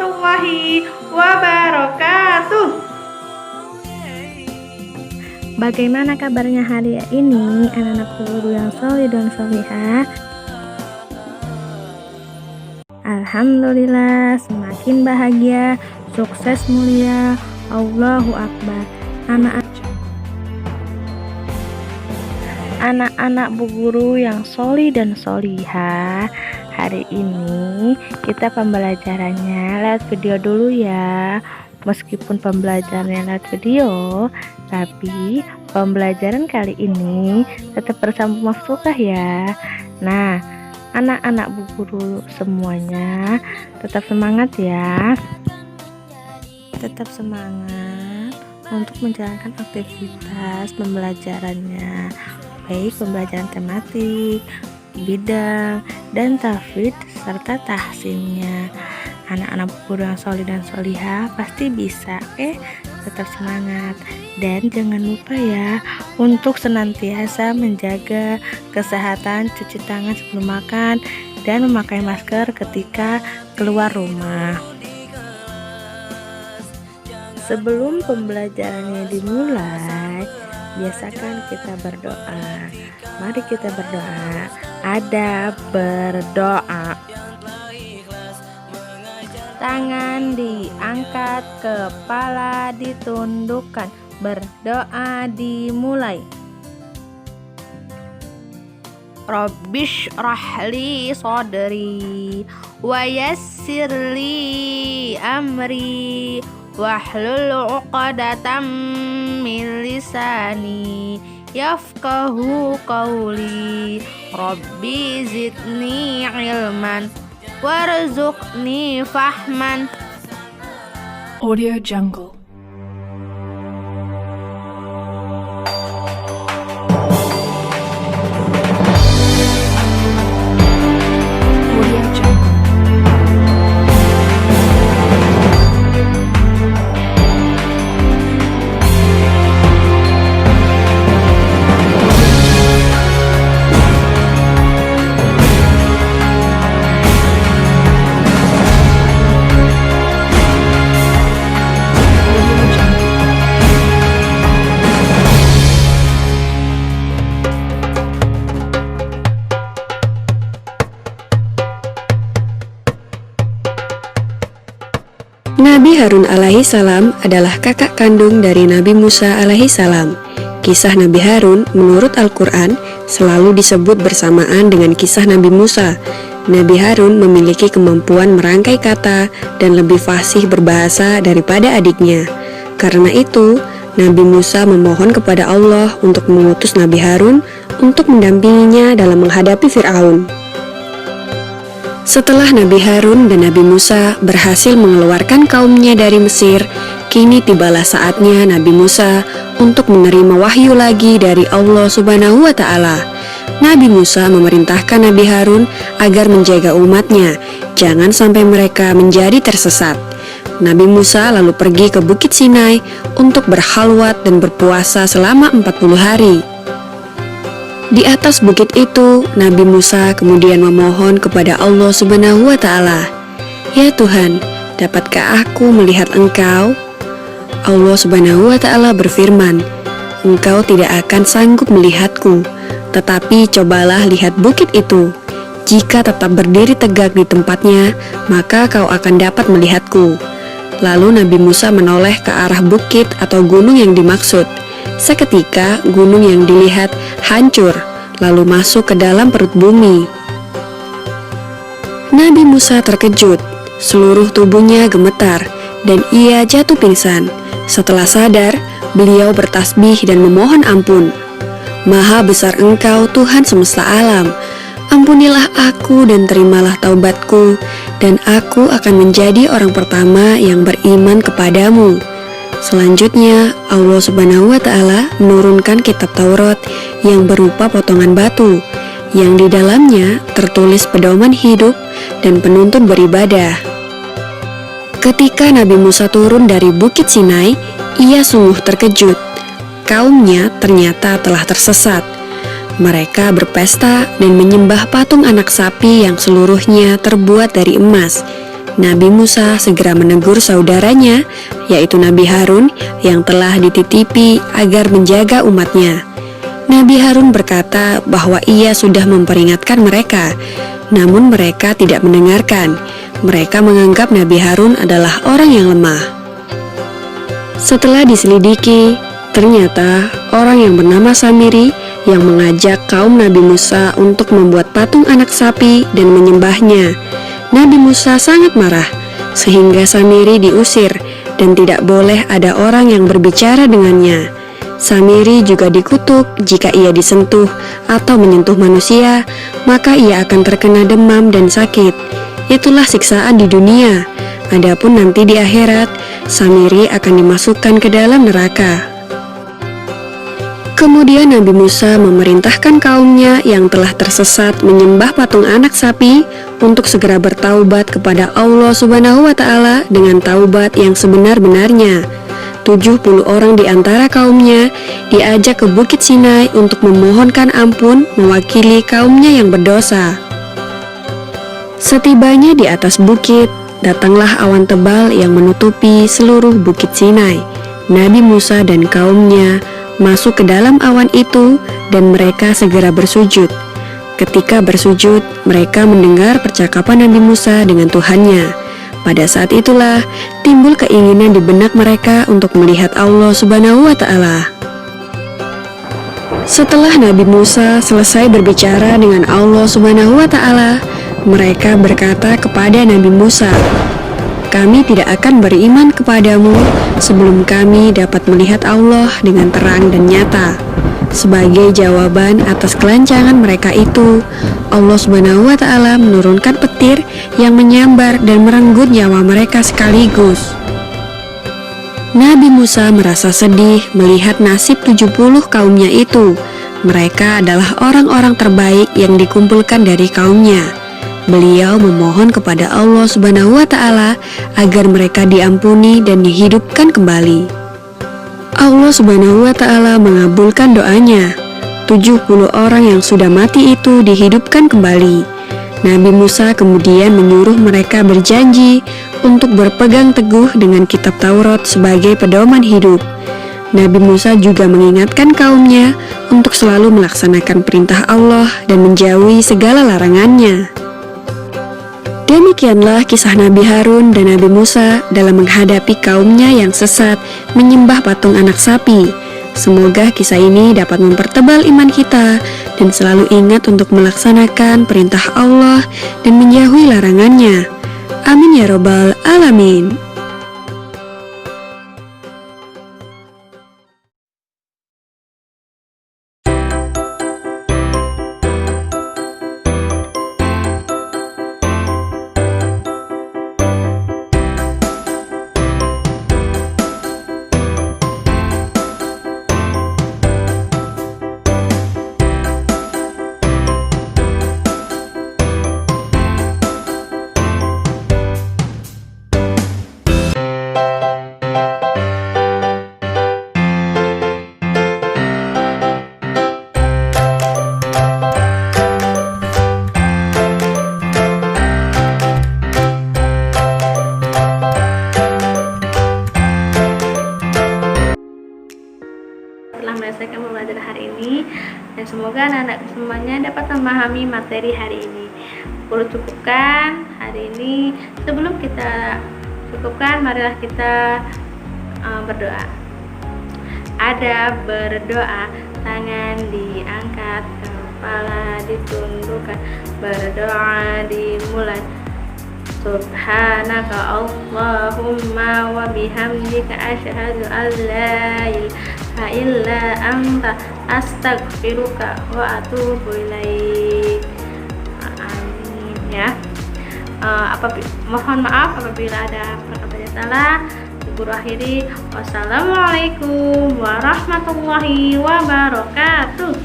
warahmatullahi wabarakatuh. Bagaimana kabarnya hari ini anak-anak guru yang solih dan solihah? Alhamdulillah, semakin bahagia, sukses mulia, Allahu Akbar. Anak-anak bu guru yang solih dan solihah, hari ini kita pembelajarannya lewat video dulu ya. Meskipun pembelajarannya lewat video, tapi pembelajaran kali ini tetap bersambung maftuhah ya. Nah, anak-anak bu guru semuanya tetap semangat ya. Tetap semangat untuk menjalankan aktivitas pembelajarannya, baik pembelajaran tematik, bidang, dan tahfidz serta tahsinnya. Anak-anak guru yang solih dan solihah pasti bisa. Tetap semangat dan jangan lupa ya untuk senantiasa menjaga kesehatan, cuci tangan sebelum makan, dan memakai masker ketika keluar rumah. Sebelum pembelajarannya dimulai, biasakan kita berdoa. Mari kita berdoa. Ada berdoa. Tangan diangkat, kepala ditundukkan. Berdoa dimulai. Rabbish rahli sodri wa yassirli amri wahlul uqdatam min lisani yafqahu qawli. Rabbi zidni ilman warzuqni fahman. Audio Jungle. Nabi Harun alaihi salam adalah kakak kandung dari Nabi Musa alaihi salam. Kisah Nabi Harun menurut Al-Quran selalu disebut bersamaan dengan kisah Nabi Musa. Nabi Harun memiliki kemampuan merangkai kata dan lebih fasih berbahasa daripada adiknya. Karena itu, Nabi Musa memohon kepada Allah untuk mengutus Nabi Harun untuk mendampinginya dalam menghadapi Fir'aun. Setelah Nabi Harun dan Nabi Musa berhasil mengeluarkan kaumnya dari Mesir, kini tibalah saatnya Nabi Musa untuk menerima wahyu lagi dari Allah Subhanahu wa Ta'ala. Nabi Musa memerintahkan Nabi Harun agar menjaga umatnya, jangan sampai mereka menjadi tersesat. Nabi Musa lalu pergi ke Bukit Sinai untuk berkhalwat dan berpuasa selama 40 hari. Di atas bukit itu, Nabi Musa kemudian memohon kepada Allah Subhanahu wa Ta'ala, "Ya Tuhan, dapatkah aku melihat Engkau?" Allah Subhanahu wa Ta'ala berfirman, "Engkau tidak akan sanggup melihatku, tetapi cobalah lihat bukit itu. Jika tetap berdiri tegak di tempatnya, maka kau akan dapat melihatku." Lalu Nabi Musa menoleh ke arah bukit atau gunung yang dimaksud. Seketika gunung yang dilihat hancur, lalu masuk ke dalam perut bumi. Nabi Musa terkejut, seluruh tubuhnya gemetar, dan ia jatuh pingsan. Setelah sadar, beliau bertasbih dan memohon ampun. "Maha besar Engkau Tuhan semesta alam, ampunilah aku dan terimalah taubatku, dan aku akan menjadi orang pertama yang beriman kepadamu." Selanjutnya, Allah Subhanahu wa Ta'ala menurunkan kitab Taurat yang berupa potongan batu, yang di dalamnya tertulis pedoman hidup dan penuntun beribadah. Ketika Nabi Musa turun dari Bukit Sinai, ia sungguh terkejut. Kaumnya ternyata telah tersesat. Mereka berpesta dan menyembah patung anak sapi yang seluruhnya terbuat dari emas. Nabi Musa segera menegur saudaranya, yaitu Nabi Harun yang telah dititipi agar menjaga umatnya. Nabi Harun berkata bahwa ia sudah memperingatkan mereka, namun mereka tidak mendengarkan. Mereka menganggap Nabi Harun adalah orang yang lemah. Setelah diselidiki, ternyata orang yang bernama Samiri yang mengajak kaum Nabi Musa untuk membuat patung anak sapi dan menyembahnya. Nabi Musa sangat marah, sehingga Samiri diusir dan tidak boleh ada orang yang berbicara dengannya. Samiri juga dikutuk jika ia disentuh atau menyentuh manusia, maka ia akan terkena demam dan sakit. Itulah siksaan di dunia. Adapun nanti di akhirat, Samiri akan dimasukkan ke dalam neraka. Kemudian Nabi Musa memerintahkan kaumnya yang telah tersesat menyembah patung anak sapi untuk segera bertaubat kepada Allah Subhanahu wa Ta'ala dengan taubat yang sebenar-benarnya. 70 orang di antara kaumnya diajak ke Bukit Sinai untuk memohonkan ampun mewakili kaumnya yang berdosa. Setibanya di atas bukit, datanglah awan tebal yang menutupi seluruh Bukit Sinai. Nabi Musa dan kaumnya masuk ke dalam awan itu dan mereka segera bersujud. Ketika bersujud, mereka mendengar percakapan Nabi Musa dengan Tuhannya. Pada saat itulah timbul keinginan di benak mereka untuk melihat Allah Subhanahu wa Ta'ala. Setelah Nabi Musa selesai berbicara dengan Allah Subhanahu wa Ta'ala, mereka berkata kepada Nabi Musa, "Kami tidak akan beriman kepadamu sebelum kami dapat melihat Allah dengan terang dan nyata." Sebagai jawaban atas kelancangan mereka itu, Allah Subhanahu wa Ta'ala menurunkan petir yang menyambar dan merenggut nyawa mereka sekaligus. Nabi Musa merasa sedih melihat nasib 70 kaumnya itu. Mereka adalah orang-orang terbaik yang dikumpulkan dari kaumnya. Beliau memohon kepada Allah Subhanahu wa Ta'ala agar mereka diampuni dan dihidupkan kembali. Allah Subhanahu wa Ta'ala mengabulkan doanya. 70 orang yang sudah mati itu dihidupkan kembali. Nabi Musa kemudian menyuruh mereka berjanji untuk berpegang teguh dengan kitab Taurat sebagai pedoman hidup. Nabi Musa juga mengingatkan kaumnya untuk selalu melaksanakan perintah Allah dan menjauhi segala larangannya. Demikianlah kisah Nabi Harun dan Nabi Musa dalam menghadapi kaumnya yang sesat menyembah patung anak sapi. Semoga kisah ini dapat mempertebal iman kita dan selalu ingat untuk melaksanakan perintah Allah dan menjauhi larangannya. Amin ya robbal alamin. Telah menyelesaikan pembelajaran hari ini dan semoga anak-anak semuanya dapat memahami materi hari ini. Perlu cukupkan hari ini. Sebelum kita cukupkan, marilah kita berdoa. Ada berdoa, tangan diangkat, kepala ditundukkan, berdoa dimulai. Subhanaka Allahumma wa bihamdika asyhadu an la ilaha illa anta astaghfiruka wa atubu ilaik. Amin ya. Mohon maaf apabila ada perkataan yang salah. Guru akhiri, wassalamualaikum warahmatullahi wabarakatuh.